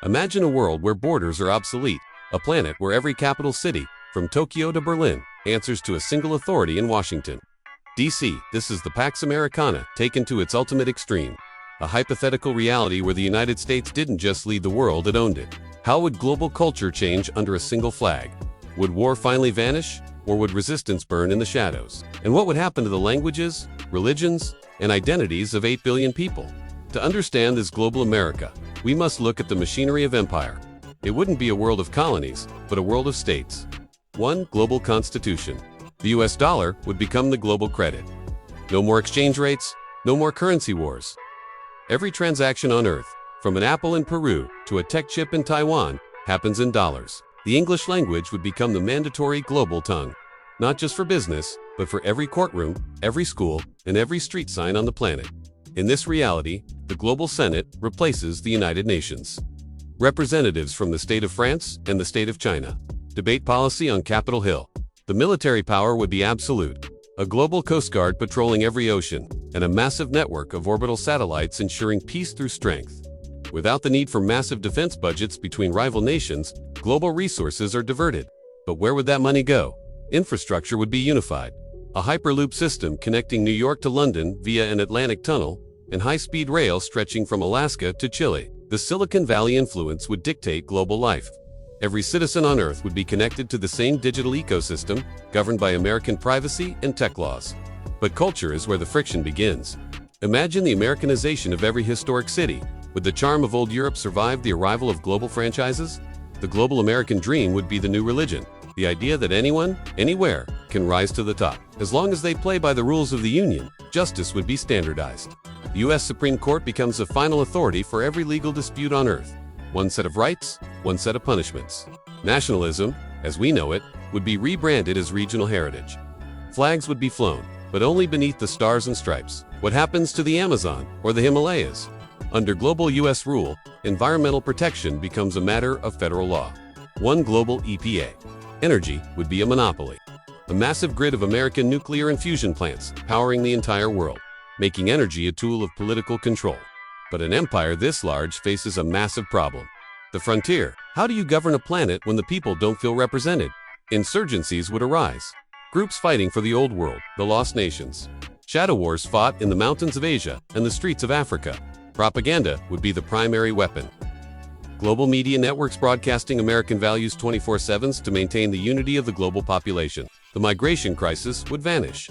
Imagine a world where borders are obsolete, a planet where every capital city, from Tokyo to Berlin, answers to a single authority in Washington, D.C. This is the Pax Americana taken to its ultimate extreme. A hypothetical reality where the United States didn't just lead the world, it owned it. How would global culture change under a single flag? Would war finally vanish, or would resistance burn in the shadows? And what would happen to the languages, religions, and identities of 8 billion people? To understand this global America, we must look at the machinery of empire. It wouldn't be a world of colonies, but a world of states. 1. Global Constitution. The US dollar would become the global credit. No more exchange rates, no more currency wars. Every transaction on Earth, from an apple in Peru to a tech chip in Taiwan, happens in dollars. The English language would become the mandatory global tongue, not just for business, but for every courtroom, every school, and every street sign on the planet. In this reality, the global Senate replaces the United Nations. Representatives from the state of France and the state of China debate policy on Capitol Hill. The military power would be absolute. A global coast guard patrolling every ocean, and a massive network of orbital satellites ensuring peace through strength. Without the need for massive defense budgets between rival nations, global resources are diverted. But where would that money go? Infrastructure would be unified. A hyperloop system connecting New York to London via an Atlantic tunnel, and high-speed rail stretching from Alaska to Chile. The Silicon Valley influence would dictate global life. Every citizen on Earth would be connected to the same digital ecosystem, governed by American privacy and tech laws. But culture is where the friction begins. Imagine the Americanization of every historic city. Would the charm of old Europe survive the arrival of global franchises? The global American dream would be the new religion. The idea that anyone, anywhere, can rise to the top. As long as they play by the rules of the Union, justice would be standardized. The U.S. Supreme Court becomes the final authority for every legal dispute on Earth. One set of rights, one set of punishments. Nationalism, as we know it, would be rebranded as regional heritage. Flags would be flown, but only beneath the stars and stripes. What happens to the Amazon or the Himalayas? Under global U.S. rule, environmental protection becomes a matter of federal law. One global EPA. Energy would be a monopoly. A massive grid of American nuclear and fusion plants powering the entire world, making energy a tool of political control. But an empire this large faces a massive problem. The frontier. How do you govern a planet when the people don't feel represented? Insurgencies would arise. Groups fighting for the old world, the lost nations. Shadow wars fought in the mountains of Asia and the streets of Africa. Propaganda would be the primary weapon. Global media networks broadcasting American values 24/7 to maintain the unity of the global population. The migration crisis would vanish.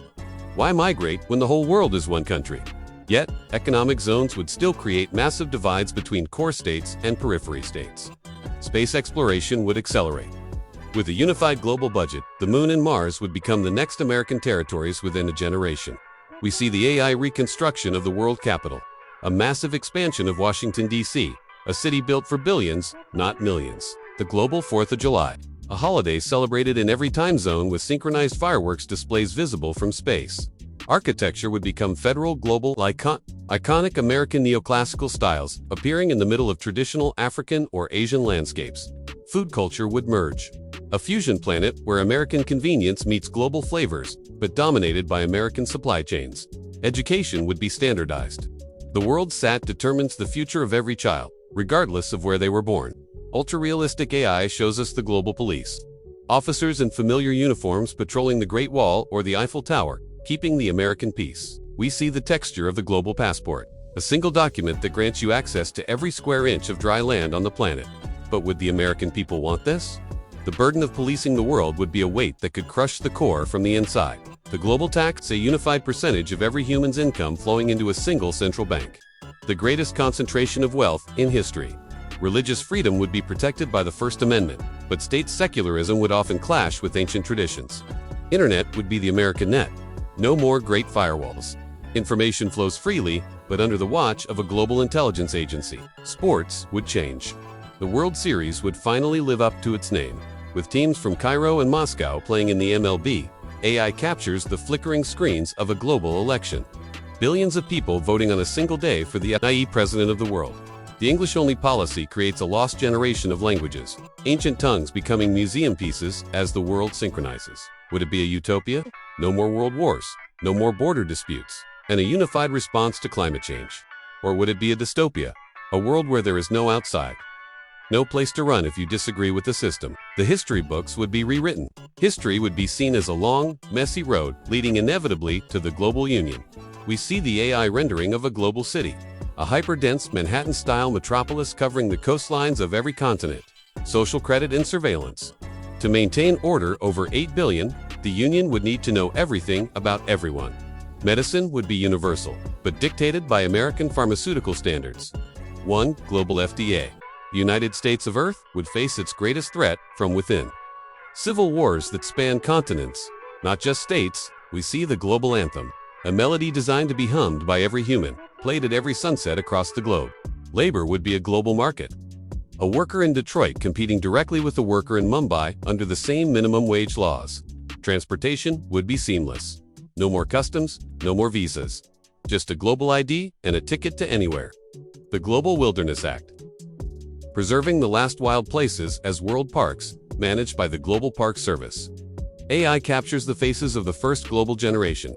Why migrate when the whole world is one country? Yet, economic zones would still create massive divides between core states and periphery states. Space exploration would accelerate. With a unified global budget, the Moon and Mars would become the next American territories within a generation. We see the AI reconstruction of the world capital, a massive expansion of Washington, D.C., a city built for billions, not millions. The global 4th of July, a holiday celebrated in every time zone with synchronized fireworks displays visible from space. Architecture would become federal global iconic American neoclassical styles, appearing in the middle of traditional African or Asian landscapes. Food culture would merge. A fusion planet where American convenience meets global flavors, but dominated by American supply chains. Education would be standardized. The world SAT determines the future of every child, regardless of where they were born. Ultra-realistic AI shows us the global police. Officers in familiar uniforms patrolling the Great Wall or the Eiffel Tower, keeping the American peace. We see the texture of the global passport, a single document that grants you access to every square inch of dry land on the planet. But would the American people want this? The burden of policing the world would be a weight that could crush the core from the inside. The global tax, a unified percentage of every human's income flowing into a single central bank. The greatest concentration of wealth in history. Religious freedom would be protected by the First Amendment, but state secularism would often clash with ancient traditions. Internet would be the American net. No more great firewalls. Information flows freely, but under the watch of a global intelligence agency. Sports would change. The World Series would finally live up to its name. With teams from Cairo and Moscow playing in the MLB, AI captures the flickering screens of a global election. Billions of people voting on a single day for the naive president of the world. The English-only policy creates a lost generation of languages, ancient tongues becoming museum pieces as the world synchronizes. Would it be a utopia? No more world wars, no more border disputes, and a unified response to climate change. Or would it be a dystopia, a world where there is no outside? No place to run if you disagree with the system. The history books would be rewritten. History would be seen as a long, messy road leading inevitably to the global union. We see the AI rendering of a global city, a hyper-dense Manhattan-style metropolis covering the coastlines of every continent, social credit and surveillance. To maintain order over 8 billion, the union would need to know everything about everyone. Medicine would be universal, but dictated by American pharmaceutical standards. 1. Global FDA. The United States of Earth would face its greatest threat from within. Civil wars that span continents, not just states. We see the global anthem, a melody designed to be hummed by every human, played at every sunset across the globe. Labor would be a global market. A worker in Detroit competing directly with a worker in Mumbai under the same minimum wage laws. Transportation would be seamless. No more customs, no more visas. Just a global ID and a ticket to anywhere. The Global Wilderness Act. Preserving the last wild places as world parks, managed by the Global Park Service. AI captures the faces of the first global generation.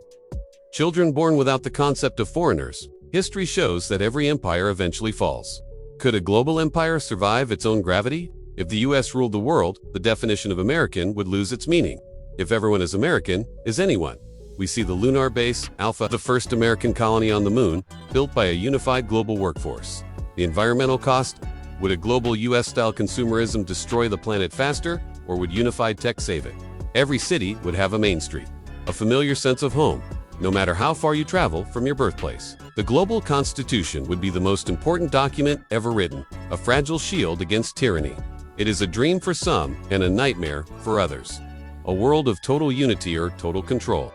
Children born without the concept of foreigners. History shows that every empire eventually falls. Could a global empire survive its own gravity? If the US ruled the world, the definition of American would lose its meaning. If everyone is American, is anyone? We see the lunar base, Alpha, the first American colony on the moon, built by a unified global workforce. The environmental cost? Would a global US-style consumerism destroy the planet faster, or would unified tech save it? Every city would have a main street, a familiar sense of home, no matter how far you travel from your birthplace. The global constitution would be the most important document ever written, a fragile shield against tyranny. It is a dream for some and a nightmare for others. A world of total unity or total control.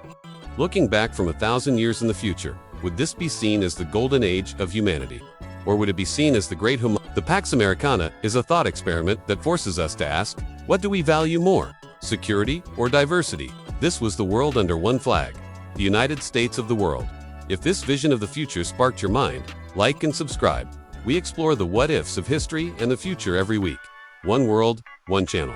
Looking back from 1,000 years in the future, would this be seen as the golden age of humanity? Or would it be seen as the great The Pax Americana is a thought experiment that forces us to ask, what do we value more, security or diversity? This was the world under one flag, the United States of the world. If this vision of the future sparked your mind, like and subscribe. We explore the what-ifs of history and the future every week. One world, one channel.